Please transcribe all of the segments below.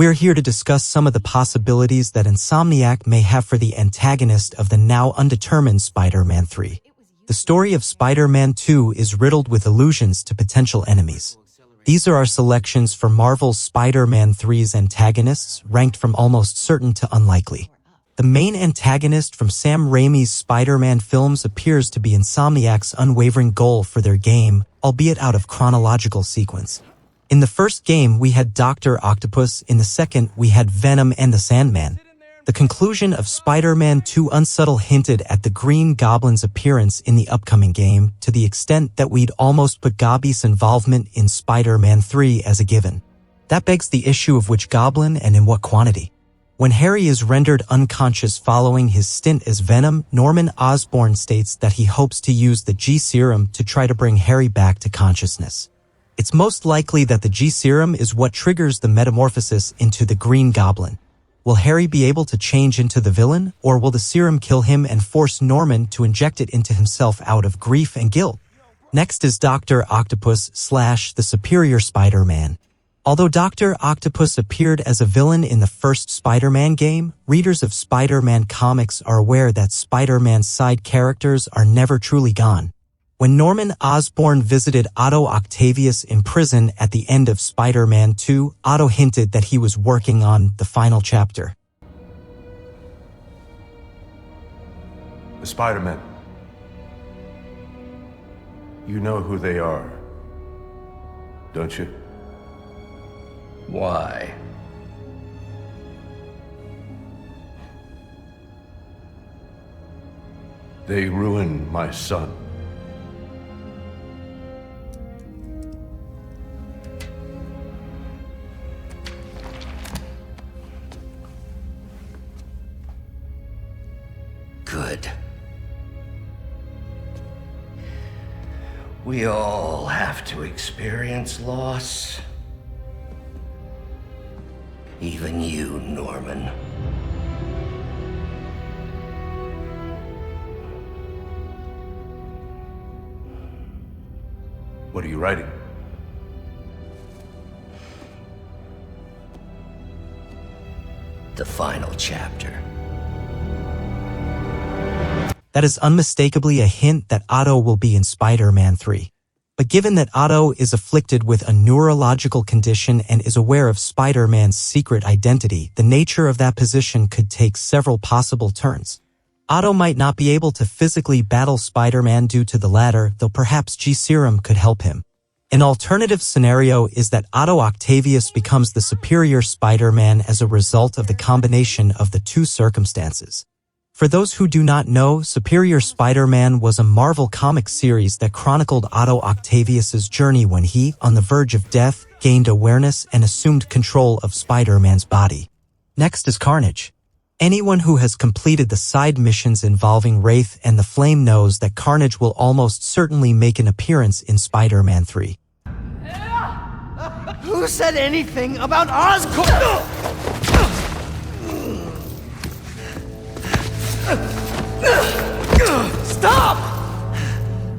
We're here to discuss some of the possibilities that Insomniac may have for the antagonist of the now undetermined Spider-Man 3. The story of Spider-Man 2 is riddled with allusions to potential enemies. These are our selections for Marvel's Spider-Man 3's antagonists, ranked from almost certain to unlikely. The main antagonist from Sam Raimi's Spider-Man films appears to be Insomniac's unwavering goal for their game, albeit out of chronological sequence. In the first game, we had Dr. Octopus. In the second, we had Venom and the Sandman. The conclusion of Spider-Man 2 unsubtle hinted at the Green Goblin's appearance in the upcoming game, to the extent that we'd almost put Gobby's involvement in Spider-Man 3 as a given. That begs the issue of which Goblin and in what quantity. When Harry is rendered unconscious following his stint as Venom, Norman Osborn states that he hopes to use the G-Serum to try to bring Harry back to consciousness. It's most likely that the G-Serum is what triggers the metamorphosis into the Green Goblin. Will Harry be able to change into the villain, or will the serum kill him and force Norman to inject it into himself out of grief and guilt? Next is Dr. Octopus / the Superior Spider-Man. Although Dr. Octopus appeared as a villain in the first Spider-Man game, readers of Spider-Man comics are aware that Spider-Man's side characters are never truly gone. When Norman Osborn visited Otto Octavius in prison at the end of Spider-Man 2, Otto hinted that he was working on the final chapter. The Spider-Men. You know who they are, don't you? Why? They ruined my son. Good. We all have to experience loss. Even you, Norman. What are you writing? The final chapter. That is unmistakably a hint that Otto will be in Spider-Man 3. But given that Otto is afflicted with a neurological condition and is aware of Spider-Man's secret identity, the nature of that position could take several possible turns. Otto might not be able to physically battle Spider-Man due to the latter, though perhaps G-Serum could help him. An alternative scenario is that Otto Octavius becomes the superior Spider-Man as a result of the combination of the two circumstances. For those who do not know, Superior Spider-Man was a Marvel comic series that chronicled Otto Octavius's journey when he, on the verge of death, gained awareness and assumed control of Spider-Man's body. Next is Carnage. Anyone who has completed the side missions involving Wraith and the Flame knows that Carnage will almost certainly make an appearance in Spider-Man 3. Who said anything about Oscorp? Stop!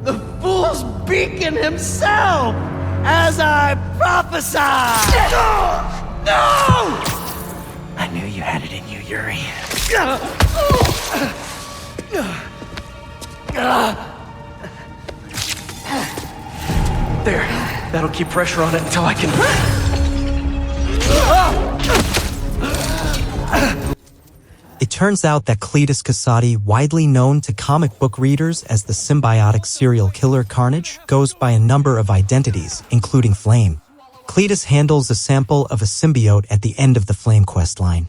The fool's beacon himself, as I prophesied! No! I knew you had it in you, Yuri. There. That'll keep pressure on it until I can... It turns out that Cletus Kasady, widely known to comic book readers as the symbiotic serial killer Carnage, goes by a number of identities, including Flame. Cletus handles a sample of a symbiote at the end of the Flame quest line.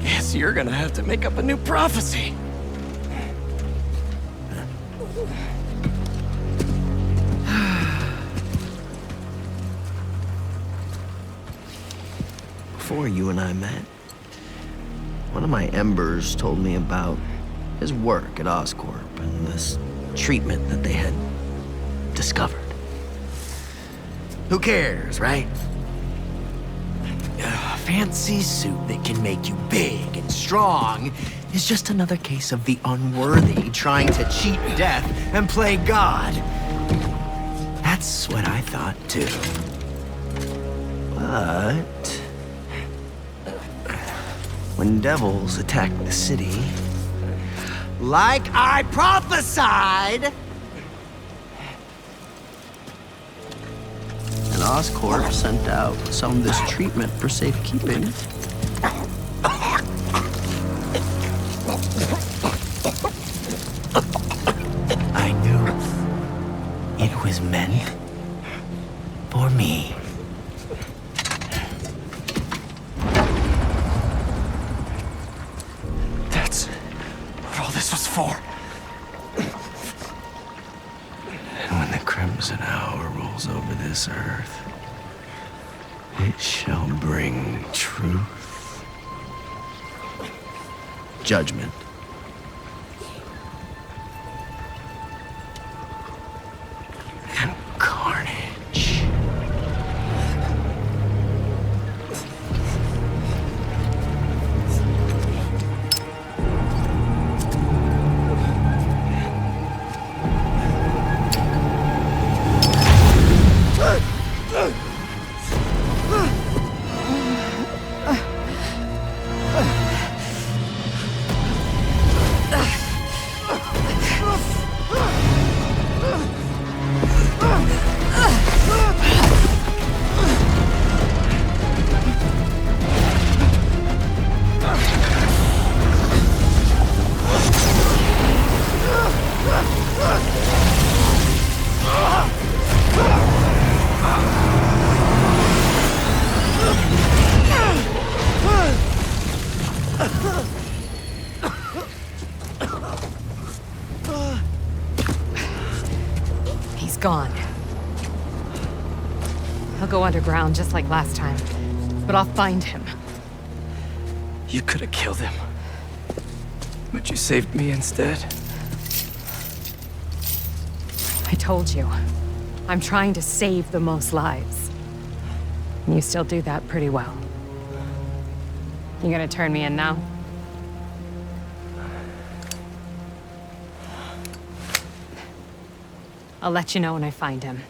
Guess you're gonna have to make up a new prophecy. Before you and I met, one of my embers told me about his work at Oscorp and this treatment that they had discovered. Who cares, right? fancy suit that can make you big and strong is just another case of the unworthy trying to cheat death and play God. That's what I thought too. But when devils attack the city, like I prophesied, and Oscorp sent out some of this treatment for safekeeping. I knew it was meant for me. That's what all this was for. And when the crimson hour rolls over this earth, it shall bring truth, judgment, and carnage. He's gone. He'll go underground just like last time, but I'll find him. You could have killed him. But you saved me instead. I told you, I'm trying to save the most lives. And you still do that pretty well. You gonna turn me in now? I'll let you know when I find him.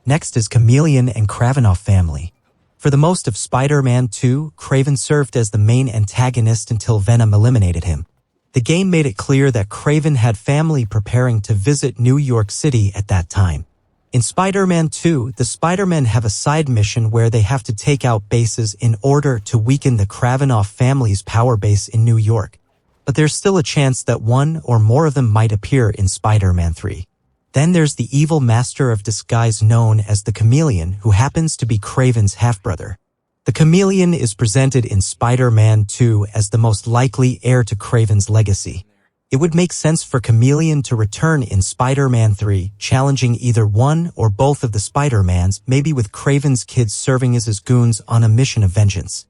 Next is Chameleon and Kravinoff family. For the most of Spider-Man 2, Kraven served as the main antagonist until Venom eliminated him. The game made it clear that Kraven had family preparing to visit New York City at that time. In Spider-Man 2, the Spider-Men have a side mission where they have to take out bases in order to weaken the Kravinoff family's power base in New York. But there's still a chance that one or more of them might appear in Spider-Man 3. Then there's the evil master of disguise known as the Chameleon, who happens to be Kraven's half-brother. The Chameleon is presented in Spider-Man 2 as the most likely heir to Kraven's legacy. It would make sense for Chameleon to return in Spider-Man 3, challenging either one or both of the Spider-Mans, maybe with Kraven's kids serving as his goons on a mission of vengeance.